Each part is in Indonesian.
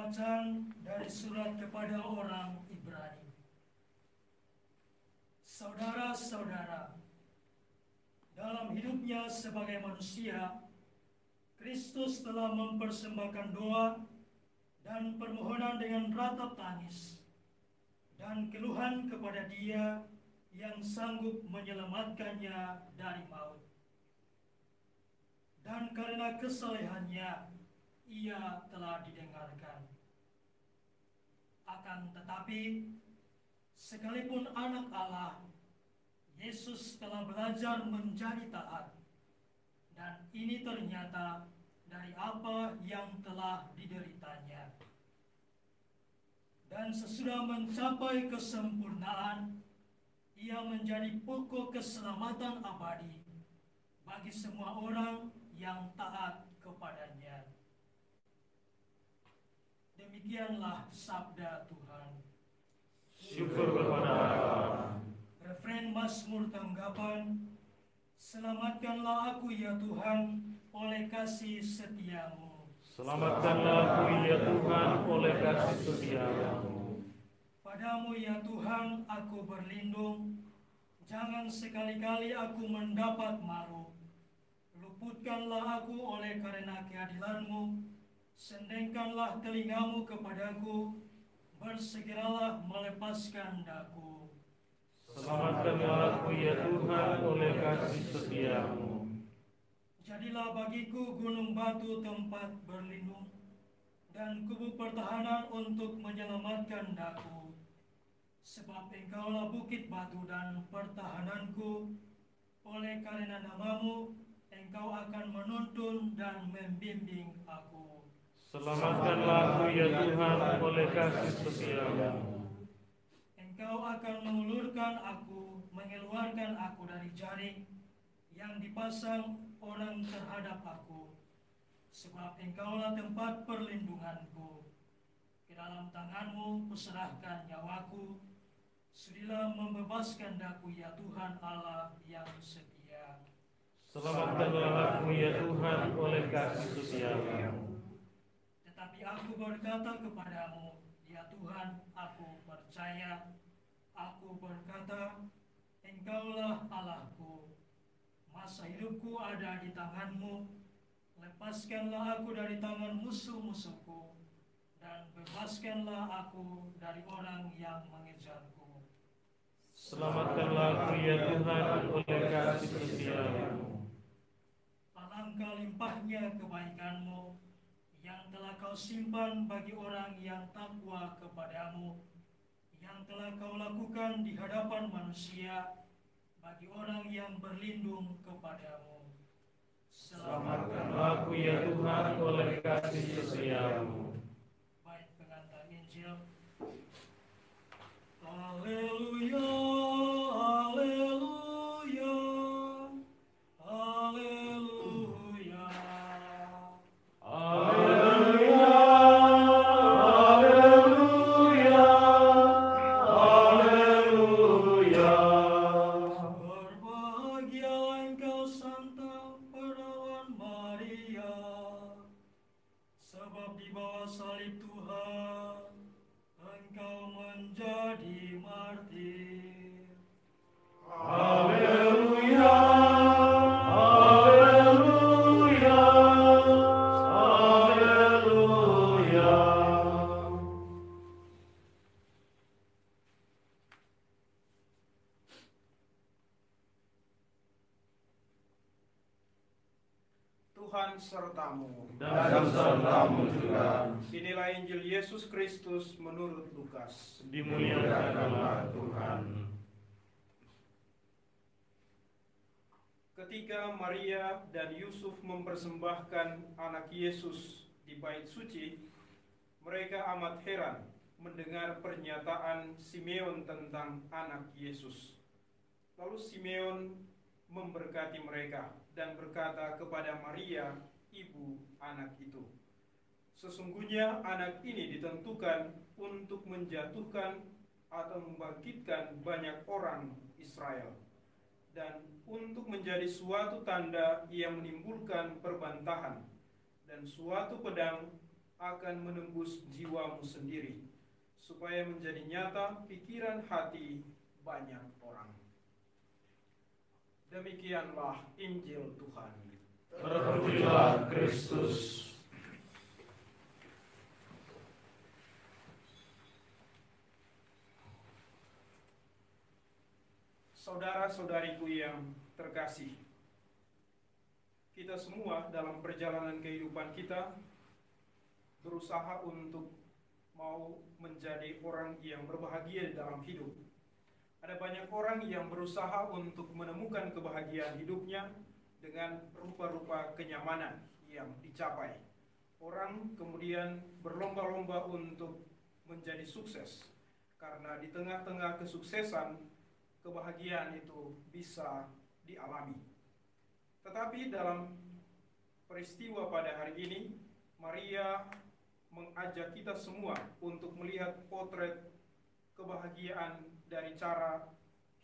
Bacaan dari surat kepada orang Ibrani. Saudara-saudara, dalam hidupnya sebagai manusia, Kristus telah mempersembahkan doa dan permohonan dengan ratap tangis dan keluhan kepada Dia yang sanggup menyelamatkannya dari maut. Dan karena kesalehannya, Ia telah didengarkan. Akan tetapi, sekalipun anak Allah, Yesus telah belajar menjadi taat, dan ini ternyata dari apa yang telah dideritanya. Dan sesudah mencapai kesempurnaan, Ia menjadi pokok keselamatan abadi bagi semua orang yang taat kepadanya. Demikianlah sabda Tuhan. Syukur kepada Allah. Refren Mazmur tanggapan, selamatkanlah aku ya Tuhan oleh kasih setiamu. Selamatkanlah aku ya Tuhan oleh kasih setiamu. Padamu ya Tuhan aku berlindung, jangan sekali-kali aku mendapat malu. Luputkanlah aku oleh karena keadilan-Mu, sendengkanlah telingamu kepadaku, bersegeralah melepaskan daku. Selamatkanlah aku ya Tuhan oleh kasih setiamu. Jadilah bagiku gunung batu tempat berlindung, dan kubu pertahanan untuk menyelamatkan daku. Sebab Engkaulah bukit batu dan pertahananku, oleh karena namamu, Engkau akan menuntun dan membimbing aku. Selamatkanlah aku ya Tuhan oleh kasih setiamu. Engkau akan mengulurkan aku, mengeluarkan aku dari jaring yang dipasang orang terhadap aku. Sebab Engkaulah tempat perlindunganku. Ke dalam tangan-Mu kuserahkan nyawaku. Sudilah membebaskan daku ya Tuhan Allah yang setia. Selamatkanlah aku ya Tuhan oleh kasih setiamu. Tetapi aku berkata kepadamu, ya Tuhan, aku percaya. Aku berkata, Engkaulah Allahku. Masa hidupku ada di tangan-Mu. Lepaskanlah aku dari tangan musuh-musuhku, dan bebaskanlah aku dari orang yang mengejarku. Selamatkanlah aku ya Tuhan oleh kasih setiamu. Alangkah limpahnya kebaikan-Mu yang telah Kau simpan bagi orang yang takwa kepadamu, yang telah Kau lakukan di hadapan manusia bagi orang yang berlindung kepadamu. Selamatkanlah aku ya Tuhan oleh kasih setiamu. Bait pengantar Injil. Haleluya, haleluya, haleluya. Haleluya, haleluya, haleluya. Berbahagialah engkau Santa Perawan Maria, sebab di bawah salib Tuhan engkau menjadi martir. Haleluya, haleluya, haleluya. Tuhan sertamu. Dan sertamu juga. Inilah Injil Yesus Kristus menurut Lukas. Dimuliakanlah Tuhan. Ketika Maria dan Yusuf mempersembahkan anak Yesus di bait suci, mereka amat heran mendengar pernyataan Simeon tentang anak Yesus. Lalu Simeon memberkati mereka dan berkata kepada Maria, ibu anak itu, sesungguhnya anak ini ditentukan untuk menjatuhkan atau membangkitkan banyak orang Israel, dan untuk menjadi suatu tanda yang menimbulkan perbantahan dan suatu pedang akan menembus jiwamu sendiri, supaya menjadi nyata pikiran hati banyak orang. Demikianlah Injil Tuhan. Terpujilah Kristus. Saudara-saudariku yang terkasih, kita semua dalam perjalanan kehidupan kita berusaha untuk mau menjadi orang yang berbahagia dalam hidup. Ada banyak orang yang berusaha untuk menemukan kebahagiaan hidupnya dengan rupa-rupa kenyamanan yang dicapai. Orang kemudian berlomba-lomba untuk menjadi sukses, karena di tengah-tengah kesuksesan kebahagiaan itu bisa dialami. Tetapi dalam peristiwa pada hari ini, Maria mengajak kita semua untuk melihat potret kebahagiaan dari cara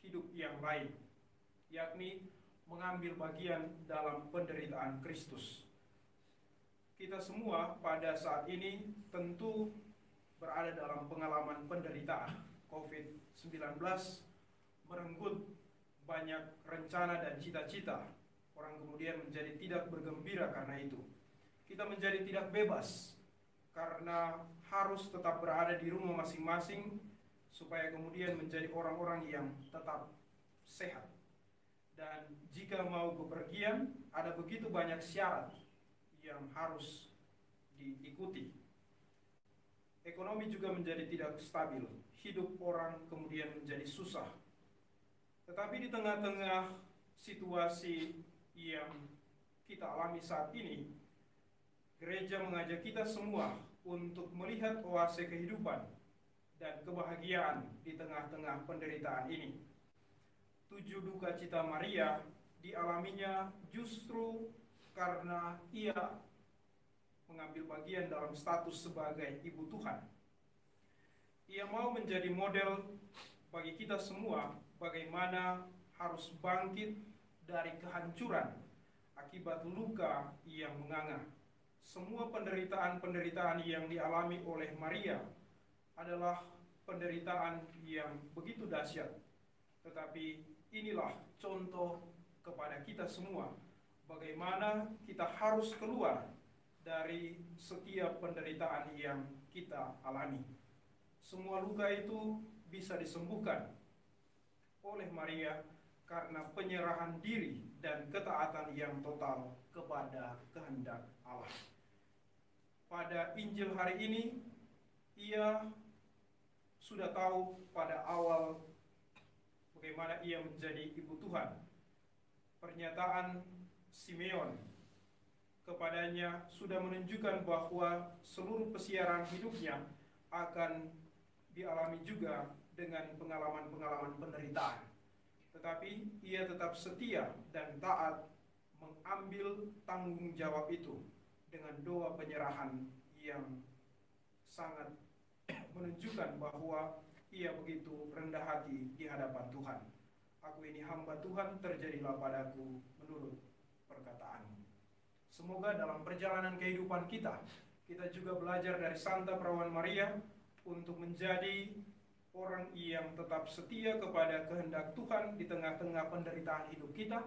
hidup yang lain, yakni mengambil bagian dalam penderitaan Kristus. Kita semua pada saat ini tentu berada dalam pengalaman penderitaan. COVID-19 merenggut banyak rencana dan cita-cita. Orang kemudian menjadi tidak bergembira karena itu. Kita menjadi tidak bebas karena harus tetap berada di rumah masing-masing supaya kemudian menjadi orang-orang yang tetap sehat. Dan jika mau bepergian, ada begitu banyak syarat yang harus diikuti. Ekonomi juga menjadi tidak stabil. Hidup orang kemudian menjadi susah. Tetapi di tengah-tengah situasi yang kita alami saat ini, gereja mengajak kita semua untuk melihat oase kehidupan dan kebahagiaan di tengah-tengah penderitaan ini. 7 duka cita Maria dialaminya justru karena ia mengambil bagian dalam status sebagai ibu Tuhan. Ia mau menjadi model bagi kita semua bagaimana harus bangkit dari kehancuran akibat luka yang menganga. Semua penderitaan-penderitaan yang dialami oleh Maria adalah penderitaan yang begitu dahsyat. Tetapi inilah contoh kepada kita semua bagaimana kita harus keluar dari setiap penderitaan yang kita alami. Semua luka itu bisa disembuhkan oleh Maria karena penyerahan diri dan ketaatan yang total kepada kehendak Allah. Pada Injil hari ini, ia sudah tahu pada awal bagaimana ia menjadi ibu Tuhan. Pernyataan Simeon kepadanya sudah menunjukkan bahwa seluruh pesiaran hidupnya akan dialami juga dengan pengalaman-pengalaman penderitaan. Tetapi ia tetap setia dan taat mengambil tanggung jawab itu dengan doa penyerahan yang sangat menunjukkan bahwa ia begitu rendah hati di hadapan Tuhan. Aku ini hamba Tuhan, terjadilah padaku menurut perkataanmu. Semoga dalam perjalanan kehidupan kita juga belajar dari Santa Perawan Maria untuk menjadi orang yang tetap setia kepada kehendak Tuhan di tengah-tengah penderitaan hidup kita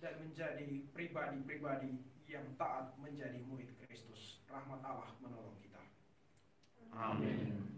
dan menjadi pribadi-pribadi yang taat menjadi murid Kristus. Rahmat Allah menolong kita. Amin.